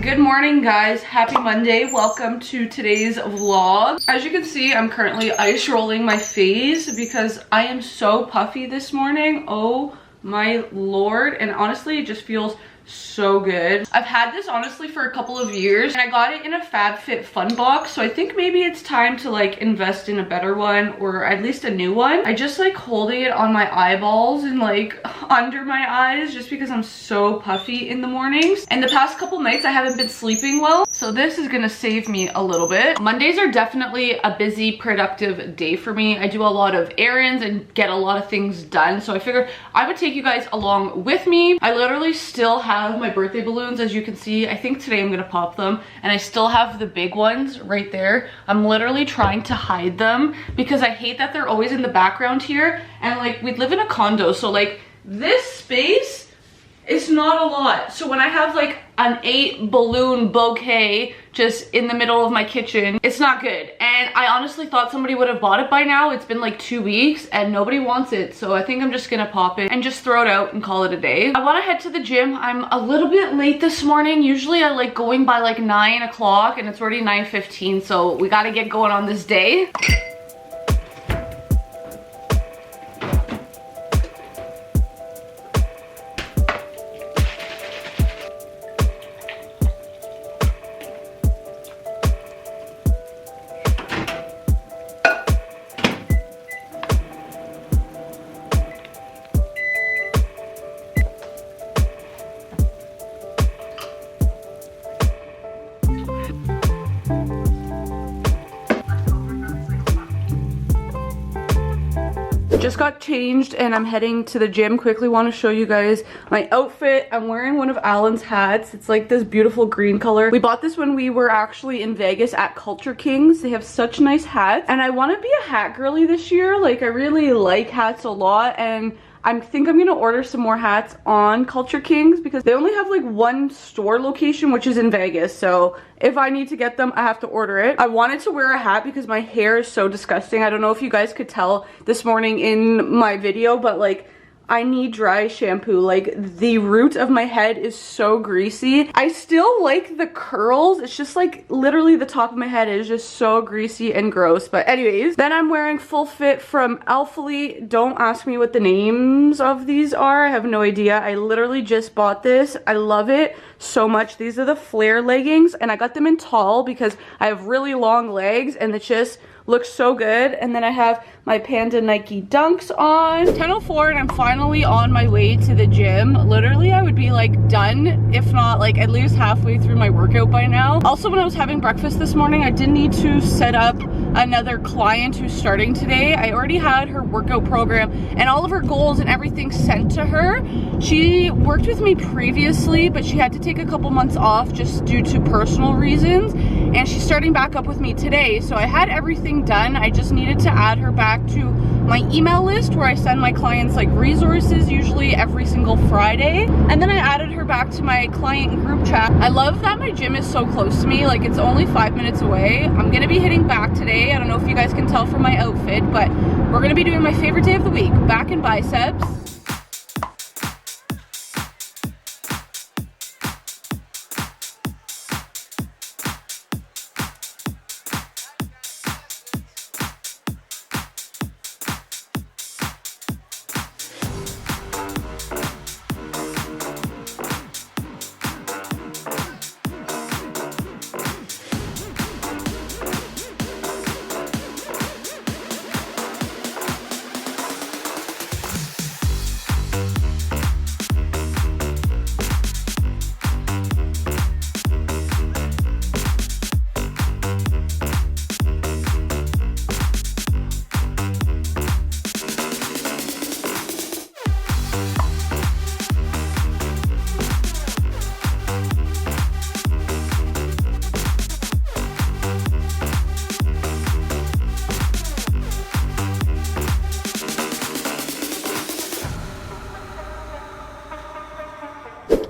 Good morning, guys. Happy Monday. Welcome to today's vlog. As you can see, I'm currently ice rolling my face because I am so puffy this morning. Oh my lord. And honestly, it just feels so good. I've had this honestly for a couple of years and I got it in a FabFitFun box, so I think maybe it's time to like invest in a better one, or at least a new one. I just like holding it on my eyeballs and like under my eyes just because I'm so puffy in the mornings, and the past couple nights I haven't been sleeping well, so this is gonna save me a little bit. Mondays are definitely a busy, productive day for me. I do a lot of errands and get a lot of things done, so I figured I would take you guys along with me. I literally still have my birthday balloons, as you can see. I think today I'm gonna pop them, and I still have the big ones right there. I'm literally trying to hide them because I hate that they're always in the background here, and like we live in a condo, so like this space is not a lot. So when I have like an 8 balloon bouquet just in the middle of my kitchen, it's not good. And I honestly thought somebody would have bought it by now. It's been like 2 weeks and nobody wants it, so I think I'm just gonna pop it and just throw it out and call it a day. I want to head to the gym. I'm a little bit late this morning. Usually I like going by like 9 o'clock and it's already 9:15, so we got to get going on this day. Just got changed and I'm heading to the gym. Quickly want to show you guys my outfit. I'm wearing one of Alan's hats. It's like this beautiful green color. We bought this when we were actually in Vegas at Culture Kings. They have such nice hats, and I want to be a hat girly this year. Like I really like hats a lot, and I think I'm gonna order some more hats on Culture Kings because they only have like one store location, which is in Vegas. So if I need to get them, I have to order it. I wanted to wear a hat because my hair is so disgusting. I don't know if you guys could tell this morning in my video, but like I need dry shampoo. Like the root of my head is so greasy. I still like the curls. It's just like literally the top of my head is just so greasy and gross. But anyways, then I'm wearing Full Fit from Alphalete. Don't ask me what the names of these are. I have no idea. I literally just bought this. I love it so much. These are the flare leggings, and I got them in tall because I have really long legs and it just looks so good. And then I have my Panda Nike Dunks on. 10:04 and I'm finally on my way to the gym. Literally I would be like done, if not like at least halfway through my workout by now. Also, when I was having breakfast this morning, I did need to set up another client who's starting today. I already had her workout program and all of her goals and everything sent to her. She worked with me previously, but she had to take a couple months off just due to personal reasons, and she's starting back up with me today. So I had everything done. I just needed to add her back to my email list where I send my clients like resources usually every single Friday, and then I added her back to my client group chat. I love that my gym is so close to me. Like it's only 5 minutes away. I'm gonna be hitting back today. I don't know if you guys can tell from my outfit, but we're gonna be doing my favorite day of the week, back and biceps.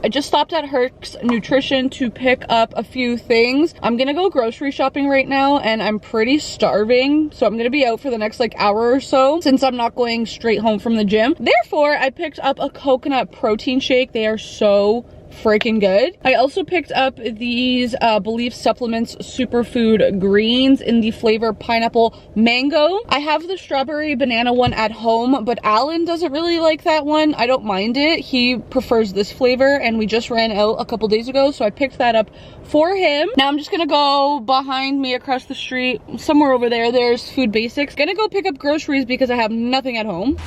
I just stopped at Herc's Nutrition to pick up a few things. I'm gonna go grocery shopping right now and I'm pretty starving. So I'm gonna be out for the next like hour or so since I'm not going straight home from the gym. Therefore, I picked up a coconut protein shake. They are so freaking good. I also picked up these Belief Supplements Superfood Greens in the flavor pineapple mango. I have the strawberry banana one at home, but Alan doesn't really like that one. I don't mind it. He prefers this flavor, and we just ran out a couple days ago, so I picked that up for him. Now I'm just gonna go behind me across the street, somewhere over there, there's Food Basics. Gonna go pick up groceries because I have nothing at home.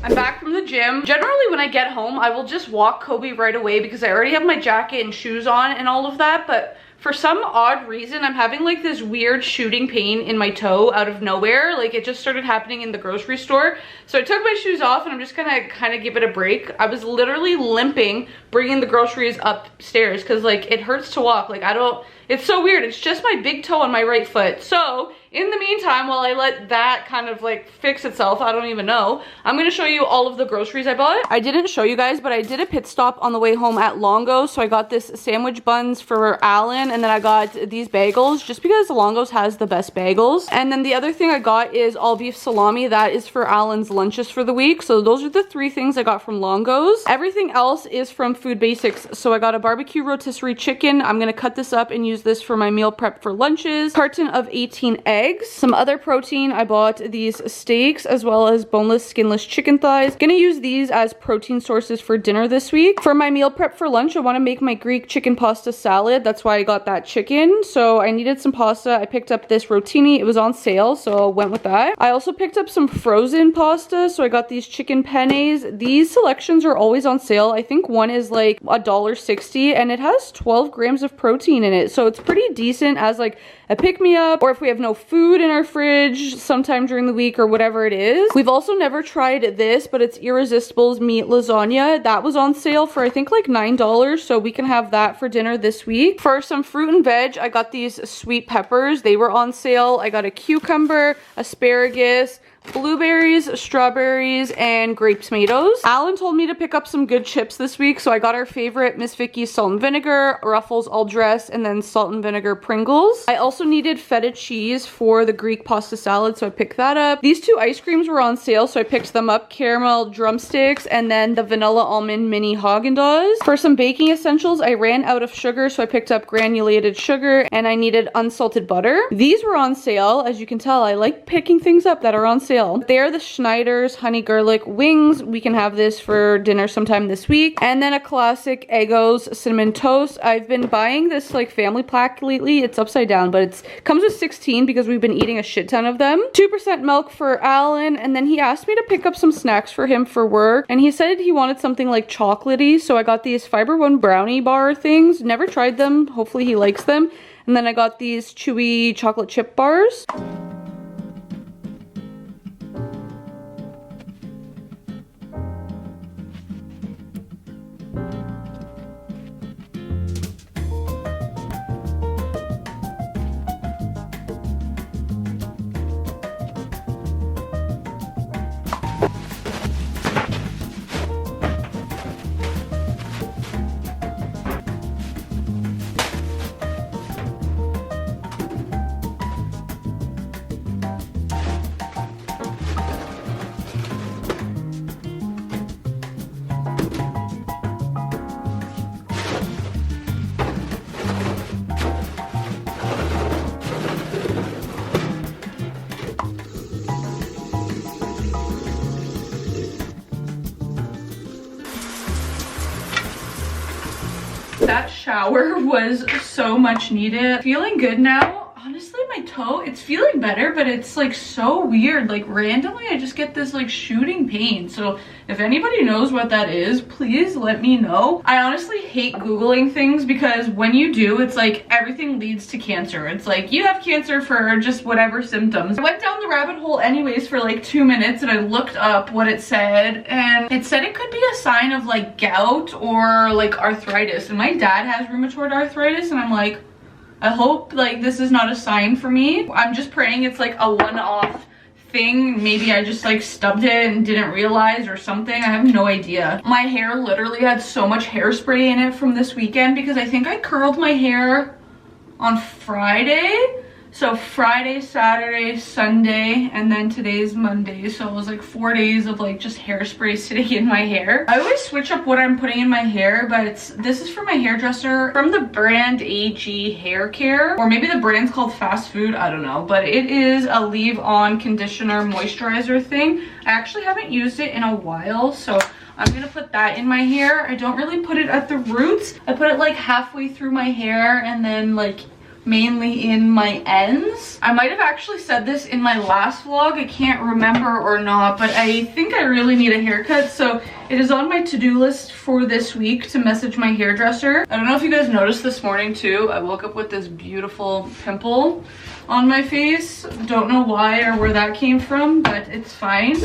I'm back from the gym. Generally when I get home, I will just walk Kobe right away because I already have my jacket and shoes on and all of that, but for some odd reason, I'm having like this weird shooting pain in my toe out of nowhere. Like it just started happening in the grocery store. So I took my shoes off and I'm just gonna kind of give it a break. I was literally limping bringing the groceries upstairs because like it hurts to walk. Like it's so weird. It's just my big toe on my right foot. So in the meantime, while I let that kind of like fix itself, I don't even know, I'm gonna show you all of the groceries I bought. I didn't show you guys, but I did a pit stop on the way home at Longo's. So I got this sandwich buns for Alan, and then I got these bagels just because Longo's has the best bagels. And then the other thing I got is all beef salami. That is for Alan's lunches for the week. So those are the 3 things I got from Longo's. Everything else is from Food Basics. So I got a barbecue rotisserie chicken. I'm gonna cut this up and use this for my meal prep for lunches. Carton of 18 eggs. Some other protein, I bought these steaks as well as boneless, skinless chicken thighs. Gonna use these as protein sources for dinner this week. For my meal prep for lunch, I wanna make my Greek chicken pasta salad. That's why I got that chicken. So I needed some pasta. I picked up this rotini. It was on sale, so I went with that. I also picked up some frozen pasta. So I got these chicken pennes. These selections are always on sale. I think one is like $1.60 and it has 12 grams of protein in it. So it's pretty decent as like a pick-me-up, or if we have no food in our fridge sometime during the week or whatever it is. We've also never tried this, but it's Irresistible's meat lasagna. That was on sale for I think like $9, so we can have that for dinner this week. For some fruit and veg, I got these sweet peppers. They were on sale. I got a cucumber, asparagus, blueberries, strawberries, and grape tomatoes. Alan told me to pick up some good chips this week, so I got our favorite Miss Vicky's salt and vinegar, Ruffles all dressed, and then salt and vinegar Pringles. I also needed feta cheese for the Greek pasta salad, so I picked that up. These 2 ice creams were on sale, so I picked them up, caramel drumsticks, and then the vanilla almond mini Haagen-Dazs. For some baking essentials, I ran out of sugar, so I picked up granulated sugar, and I needed unsalted butter. These were on sale. As you can tell, I like picking things up that are on sale. They're the Schneider's honey garlic wings. We can have this for dinner sometime this week. And then a classic Eggo's cinnamon toast. I've been buying this like family pack lately. It's upside down, but it comes with 16 because we've been eating a shit ton of them. 2% milk for Alan, and then he asked me to pick up some snacks for him for work, and he said he wanted something like chocolatey, so I got these Fiber One brownie bar things. Never tried them. Hopefully he likes them. And then I got these chewy chocolate chip bars. That shower was so much needed. Feeling good now. Honestly, my toe, it's feeling better, but it's like so weird. Like randomly, I just get this like shooting pain. So if anybody knows what that is, please let me know. I honestly hate Googling things because when you do, it's like everything leads to cancer. It's like you have cancer for just whatever symptoms. I went down the rabbit hole anyways for like 2 minutes and I looked up what it said, and it said it could be a sign of like gout or like arthritis. And my dad has rheumatoid arthritis, and I'm like, I hope like this is not a sign for me. I'm just praying it's like a one-off thing. Maybe I just like stubbed it and didn't realize or something. I have no idea. My hair literally had so much hairspray in it from this weekend because I think I curled my hair on Friday. So Friday, Saturday, Sunday, and then today's Monday. So it was like 4 days of like just hairspray sitting in my hair. I always switch up what I'm putting in my hair, but this is from my hairdresser from the brand AG Hair Care, or maybe the brand's called Fast Food, I don't know, but it is a leave-on conditioner moisturizer thing. I actually haven't used it in a while, so I'm gonna put that in my hair. I don't really put it at the roots. I put it like halfway through my hair and then like mainly in my ends. I might have actually said this in my last vlog, I can't remember or not, but I think I really need a haircut, so it is on my to-do list for this week to message my hairdresser. I don't know if you guys noticed this morning too, I woke up with this beautiful pimple on my face. Don't know why or where that came from, but it's fine.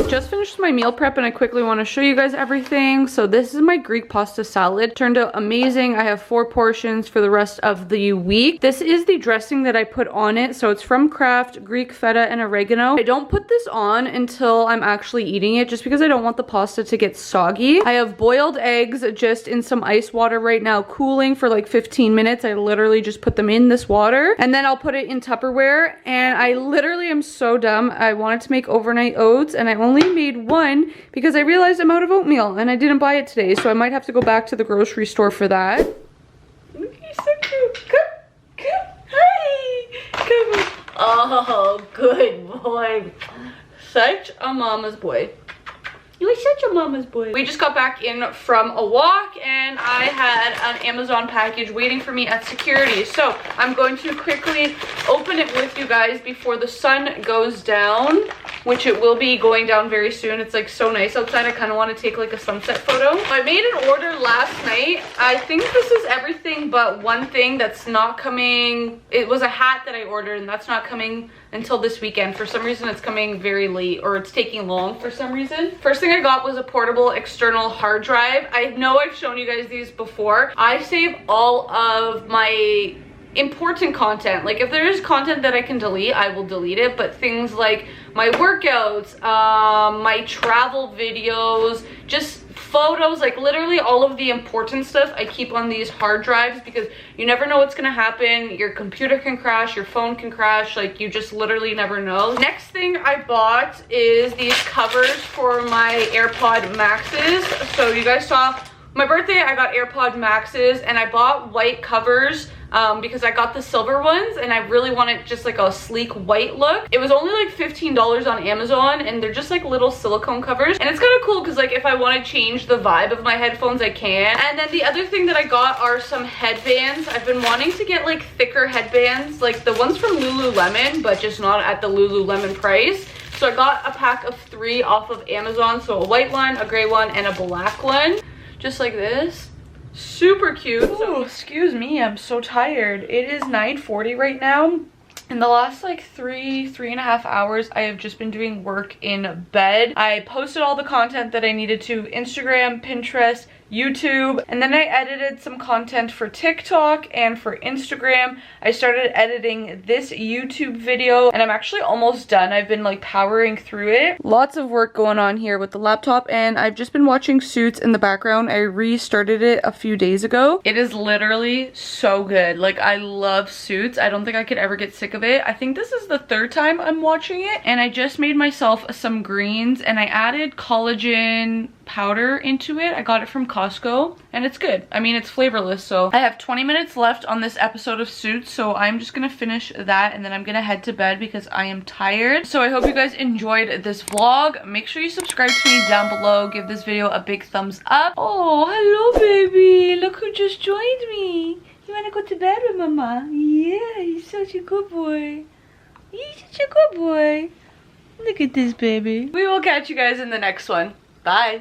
Just finished my meal prep and I quickly want to show you guys everything. So this is my Greek pasta salad. Turned out amazing. I have 4 portions for the rest of the week. This is the dressing that I put on it. So it's from Kraft, Greek feta and oregano. I don't put this on until I'm actually eating it just because I don't want the pasta to get soggy. I have boiled eggs just in some ice water right now, cooling for like 15 minutes. I literally just put them in this water and then I'll put it in Tupperware. And I literally am so dumb. I wanted to make overnight oats and I only made one because I realized I'm out of oatmeal and I didn't buy it today, so I might have to go back to the grocery store for that. Look, he's so cute. Come. Hi. Come. Oh, good boy. Such a mama's boy. You are such a mama's boy. We just got back in from a walk and I had an Amazon package waiting for me at security. So I'm going to quickly open it with you guys before the sun goes down, which it will be going down very soon. It's like so nice outside. I kind of want to take like a sunset photo. I made an order last night. I think this is everything but one thing that's not coming. It was a hat that I ordered and that's not coming until this weekend. For some reason it's coming very late, or it's taking long for some reason. First thing I got was a portable external hard drive. I know I've shown you guys these before. I save all of my important content. Like if there is content that I can delete, I will delete it, but things like my workouts, my travel videos, just photos, like literally all of the important stuff I keep on these hard drives because you never know what's gonna happen. Your computer can crash, your phone can crash, like you just literally never know. Next thing I bought is these covers for my AirPod Maxes. So you guys saw my birthday, I got AirPod Maxes and I bought white covers because I got the silver ones and I really wanted just like a sleek white look. It was only like $15 on Amazon and they're just like little silicone covers. And it's kind of cool because like if I want to change the vibe of my headphones, I can. And then the other thing that I got are some headbands. I've been wanting to get like thicker headbands, like the ones from Lululemon, but just not at the Lululemon price. So I got a pack of 3 off of Amazon. So a white one, a gray one, and a black one. Just like this. Super cute. Oh, excuse me, I'm so tired. It is 9:40 right now. In the last like three and a half hours, I have just been doing work in bed. I posted all the content that I needed to Instagram, Pinterest, YouTube, and then I edited some content for TikTok and for Instagram. I started editing this YouTube video and I'm actually almost done. I've been like powering through it. Lots of work going on here with the laptop and I've just been watching Suits in the background. I restarted it a few days ago. It is literally so good. Like I love Suits. I don't think I could ever get sick of it. I think this is the 3rd time I'm watching it and I just made myself some greens and I added collagen powder into it. I got it from Costco and it's good. I mean, it's flavorless. So I have 20 minutes left on this episode of Suits, so I'm just gonna finish that and then I'm gonna head to bed because I am tired. So I hope you guys enjoyed this vlog. Make sure you subscribe to me down below. Give this video a big thumbs up. Oh, hello baby. Look who just joined me. You wanna go to bed with mama? Yeah, you're such a good boy. You're such a good boy. Look at this baby. We will catch you guys in the next one. Bye.